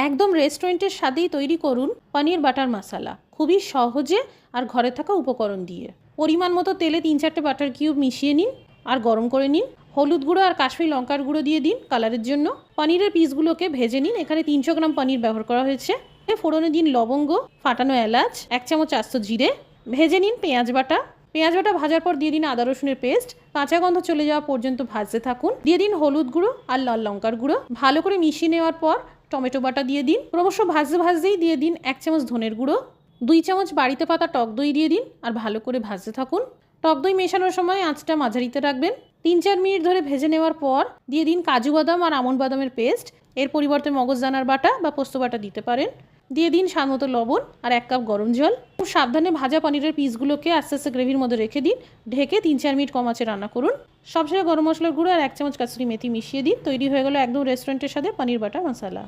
একদম রেস্টুরেন্টের স্বাদেই তৈরি করুন পনির বাটার মশলা, খুবই সহজে আর ঘরে থাকা উপকরণ দিয়ে। পরিমাণ মতো তেলে 3-4টে বাটার কিউব মিশিয়ে নিন আর গরম করে নিন। হলুদ গুঁড়ো আর কাশ্মীরি লঙ্কার গুঁড়ো দিয়ে দিন কালারের জন্য। পনিরের পিসগুলোকে ভেজে নিন। এখানে 300 গ্রাম পনির ব্যবহার করা হয়েছে। ফোড়নে দিন লবঙ্গ, ফাটানো এলাচ, 1 চামচ আস্ত জিরে। ভেজে নিন পেঁয়াজ বাটা। পেঁয়াজ বাটা ভাজার পর দিয়ে দিন আদা রসুনের পেস্ট। কাঁচা গন্ধ চলে যাওয়া পর্যন্ত ভাজতে থাকুন। দিয়ে দিন হলুদ গুঁড়ো আর লাল লঙ্কার গুঁড়ো। ভালো করে মিশিয়ে নেওয়ার পর টমেটো বাটা দিয়ে দিন। ক্রমশ ভাজতে ভাজতেই দিয়ে দিন 1 চামচ ধনের গুঁড়ো, 2 চামচ বাড়িতে পাতা টক দই দিয়ে দিন আর ভালো করে ভাজতে থাকুন। টক দই মেশানোর সময় আঁচটা মাঝারিতে রাখবেন। 3-4 মিনিট ধরে ভেজে নেওয়ার পর দিয়ে দিন কাজু বাদাম আর আমন্ড বাদামের পেস্ট। এর পরিবর্তে মগজদানার বাটা বা পোস্ত বাটা দিতে পারেন। দিয়ে দিন স্বাদ মতো লবণ আর 1 কাপ গরম জল। খুব সাবধানে ভাজা পনিরের পিসগুলোকে আস্তে আস্তে গ্রেভির মধ্যে রেখে দিন। ঢেকে 3-4 মিনিট কম আঁচে রান্না করুন। সবশেষে গরম মশলার গুঁড়ো আর 1 চামচ কাসুরি মেথি মিশিয়ে দিন। তৈরি হয়ে গেল একদম রেস্টুরেন্টের সাথে পনির বাটার মশলা।